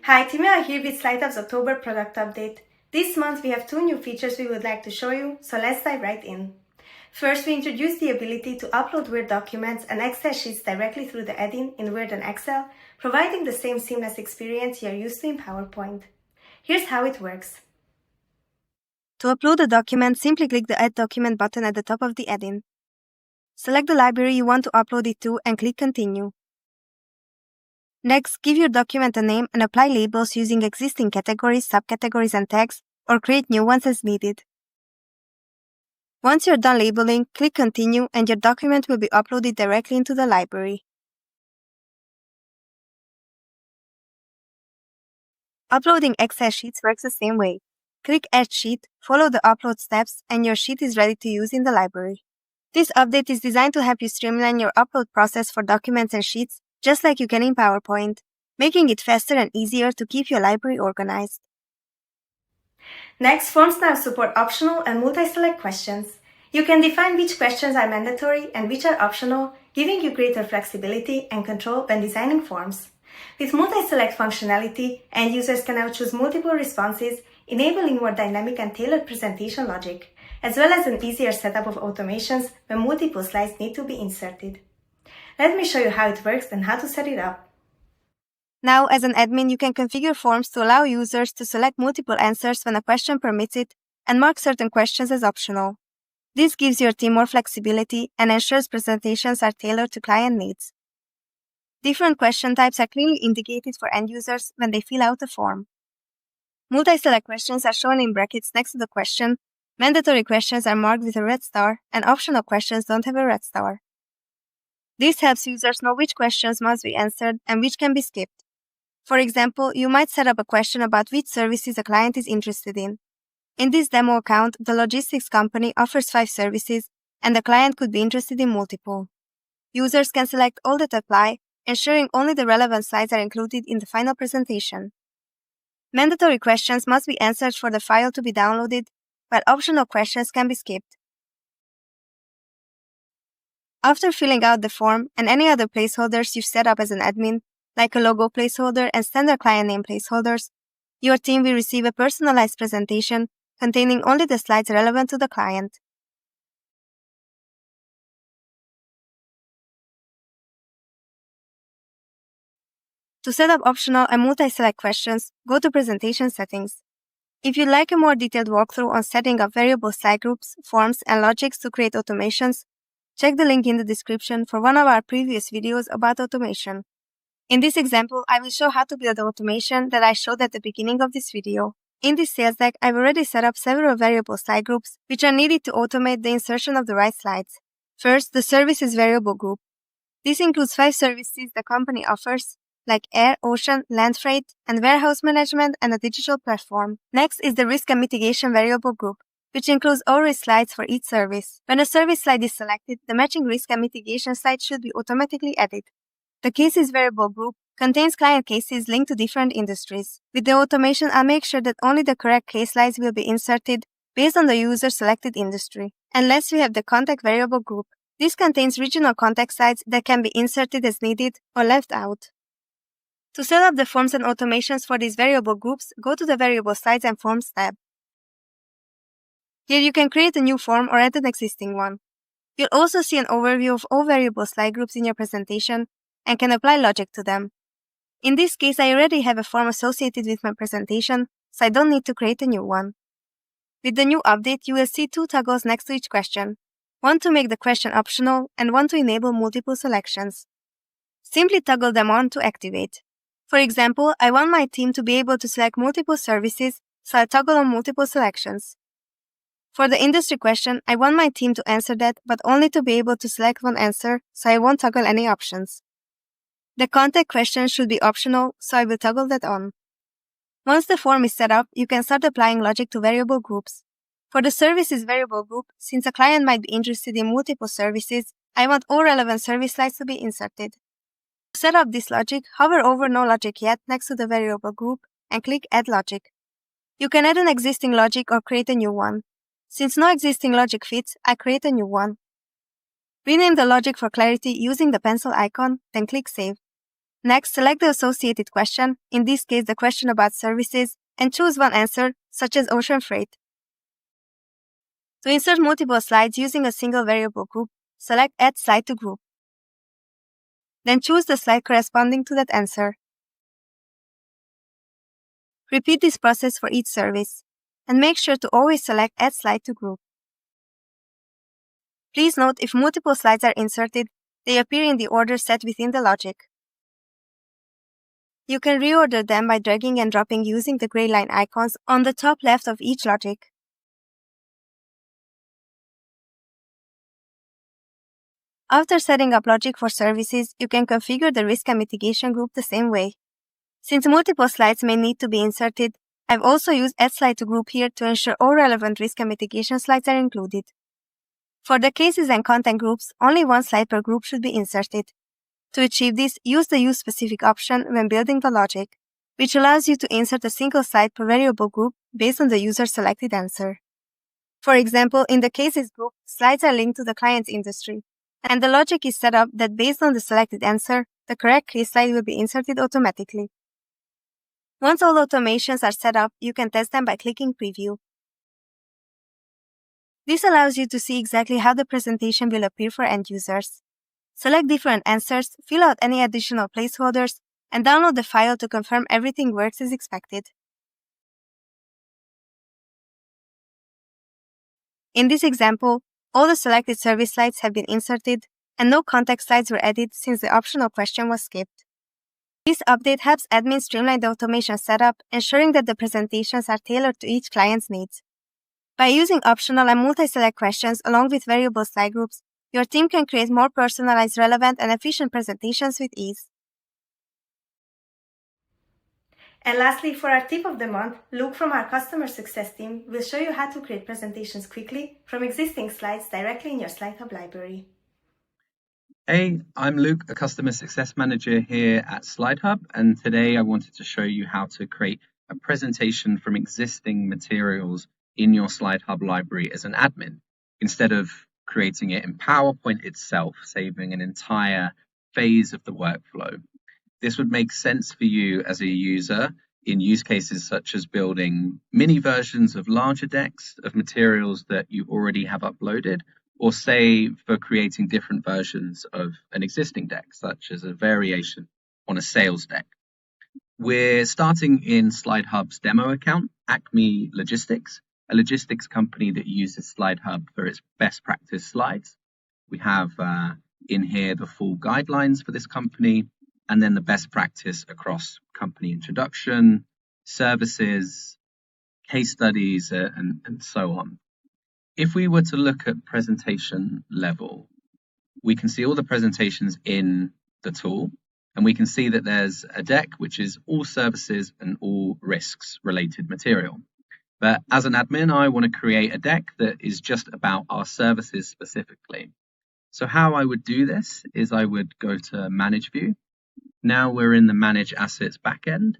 Hi, Timea here with SlideHub's October product update. This month we have two new features we would like to show you, so let's dive right in. First, we introduced the ability to upload Word documents and Excel sheets directly through the add-in in Word and Excel, providing the same seamless experience you're used to in PowerPoint. Here's how it works. To upload a document, simply click the Add Document button at the top of the add-in. Select the library you want to upload it to and click Continue. Next, give your document a name and apply labels using existing categories, subcategories, and tags, or create new ones as needed. Once you're done labeling, click Continue and your document will be uploaded directly into the library. Uploading Excel sheets works the same way. Click Add Sheet, follow the upload steps, and your sheet is ready to use in the library. This update is designed to help you streamline your upload process for documents and sheets, just like you can in PowerPoint, making it faster and easier to keep your library organized. Next, forms now support optional and multi-select questions. You can define which questions are mandatory and which are optional, giving you greater flexibility and control when designing forms. With multi-select functionality, end users can now choose multiple responses, enabling more dynamic and tailored presentation logic, as well as an easier setup of automations when multiple slides need to be inserted. Let me show you how it works and how to set it up. Now, as an admin, you can configure forms to allow users to select multiple answers when a question permits it and mark certain questions as optional. This gives your team more flexibility and ensures presentations are tailored to client needs. Different question types are clearly indicated for end users when they fill out the form. Multi-select questions are shown in brackets next to the question, mandatory questions are marked with a red star, and optional questions don't have a red star. This helps users know which questions must be answered and which can be skipped. For example, you might set up a question about which services a client is interested in. In this demo account, the logistics company offers 5 services, and the client could be interested in multiple. Users can select all that apply, ensuring only the relevant slides are included in the final presentation. Mandatory questions must be answered for the file to be downloaded, while optional questions can be skipped. After filling out the form and any other placeholders you've set up as an admin, like a logo placeholder and standard client name placeholders, your team will receive a personalized presentation containing only the slides relevant to the client. To set up optional and multi-select questions, go to Presentation Settings. If you'd like a more detailed walkthrough on setting up variable slide groups, forms, and logics to create automations, check the link in the description for one of our previous videos about automation. In this example, I will show how to build the automation that I showed at the beginning of this video. In this sales deck, I've already set up several variable slide groups, which are needed to automate the insertion of the right slides. First, the services variable group. This includes 5 services the company offers, like air, ocean, land freight, and warehouse management, and a digital platform. Next is the risk and mitigation variable group, which includes all risk slides for each service. When a service slide is selected, the matching risk and mitigation slide should be automatically added. The cases variable group contains client cases linked to different industries. With the automation, I'll make sure that only the correct case slides will be inserted based on the user's selected industry. And last, we have the contact variable group. This contains regional contact slides that can be inserted as needed or left out. To set up the forms and automations for these variable groups, go to the Variable Slides and Forms tab. Here you can create a new form or add an existing one. You'll also see an overview of all variable slide groups in your presentation and can apply logic to them. In this case, I already have a form associated with my presentation, so I don't need to create a new one. With the new update, you will see 2 toggles next to each question, one to make the question optional and one to enable multiple selections. Simply toggle them on to activate. For example, I want my team to be able to select multiple services, so I'll toggle on multiple selections. For the industry question, I want my team to answer that, but only to be able to select one answer, so I won't toggle any options. The contact question should be optional, so I will toggle that on. Once the form is set up, you can start applying logic to variable groups. For the services variable group, since a client might be interested in multiple services, I want all relevant service slides to be inserted. To set up this logic, hover over No Logic Yet next to the variable group and click Add Logic. You can add an existing logic or create a new one. Since no existing logic fits, I create a new one. Rename the logic for clarity using the pencil icon, then click Save. Next, select the associated question, in this case the question about services, and choose one answer, such as ocean freight. To insert multiple slides using a single variable group, select Add Slide to Group. Then choose the slide corresponding to that answer. Repeat this process for each service, and make sure to always select Add Slide to Group. Please note if multiple slides are inserted, they appear in the order set within the logic. You can reorder them by dragging and dropping using the gray line icons on the top left of each logic. After setting up logic for services, you can configure the risk and mitigation group the same way. Since multiple slides may need to be inserted, I've also used Add Slide to Group here to ensure all relevant risk and mitigation slides are included. For the cases and content groups, only one slide per group should be inserted. To achieve this, use the Use Specific option when building the logic, which allows you to insert a single slide per variable group based on the user's selected answer. For example, in the Cases group, slides are linked to the client's industry, and the logic is set up that based on the selected answer, the correct case slide will be inserted automatically. Once all automations are set up, you can test them by clicking Preview. This allows you to see exactly how the presentation will appear for end users. Select different answers, fill out any additional placeholders, and download the file to confirm everything works as expected. In this example, all the selected service slides have been inserted, and no context slides were added since the optional question was skipped. This update helps admins streamline the automation setup, ensuring that the presentations are tailored to each client's needs. By using optional and multi-select questions along with variable slide groups, your team can create more personalized, relevant, and efficient presentations with ease. And lastly, for our tip of the month, Luke from our customer success team will show you how to create presentations quickly from existing slides directly in your SlideHub library. Hey, I'm Luke, a customer success manager here at SlideHub, and today I wanted to show you how to create a presentation from existing materials in your SlideHub library as an admin, instead of creating it in PowerPoint itself, saving an entire phase of the workflow. This would make sense for you as a user in use cases such as building mini versions of larger decks of materials that you already have uploaded, or say for creating different versions of an existing deck, such as a variation on a sales deck. We're starting in SlideHub's demo account, Acme Logistics, a logistics company that uses SlideHub for its best practice slides. We have in here the full guidelines for this company, and then the best practice across company introduction, services, case studies, and so on. If we were to look at presentation level, we can see all the presentations in the tool, and we can see that there's a deck which is all services and all risks related material. But as an admin, I want to create a deck that is just about our services specifically. So how I would do this is I would go to Manage View. Now we're in the Manage Assets backend,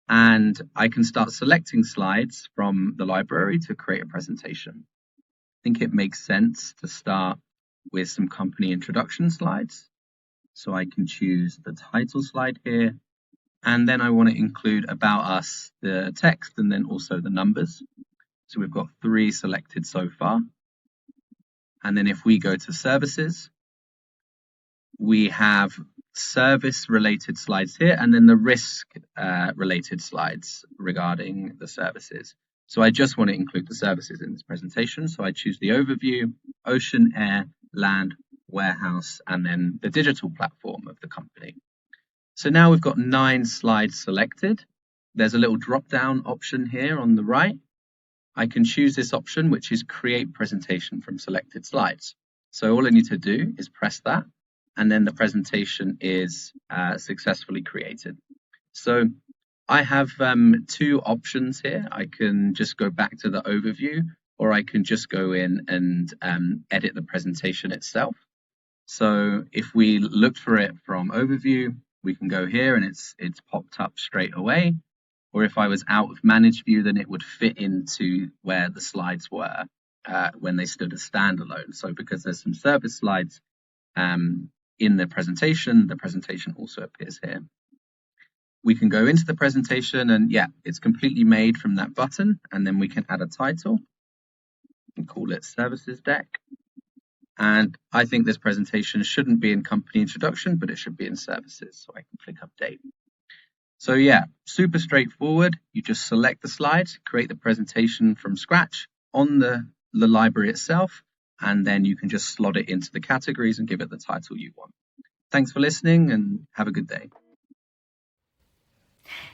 and I can start selecting slides from the library to create a presentation. I think it makes sense to start with some company introduction slides. So I can choose the title slide here, and then I want to include about us, the text, and then also the numbers. So we've got 3 selected so far. And then if we go to services, we have service related slides here, and then the risk related slides regarding the services. So I just want to include the services in this presentation. So I choose the overview, ocean, air, land, warehouse, and then the digital platform of the company. So now we've got 9 slides selected. There's a little drop-down option here on the right. I can choose this option, which is create presentation from selected slides. So all I need to do is press that, and then the presentation is successfully created. So I have 2 options here. I can just go back to the overview, or I can just go in and edit the presentation itself. So if we look for it from overview, we can go here and it's popped up straight away. Or if I was out of manage view, then it would fit into where the slides were when they stood as standalone. So because there's some service slides in the presentation also appears here. we can go into the presentation and yeah, it's completely made from that button, and then we can add a title and call it Services Deck. And I think this presentation shouldn't be in company introduction, but it should be in services. So I can click update. So yeah, super straightforward. You just select the slides, create the presentation from scratch on the library itself, and then you can just slot it into the categories and give it the title you want. Thanks for listening and have a good day.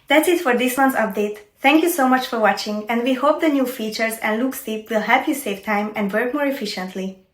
That's it for this month's update. Thank you so much for watching, and we hope the new features and Look's tip will help you save time and work more efficiently.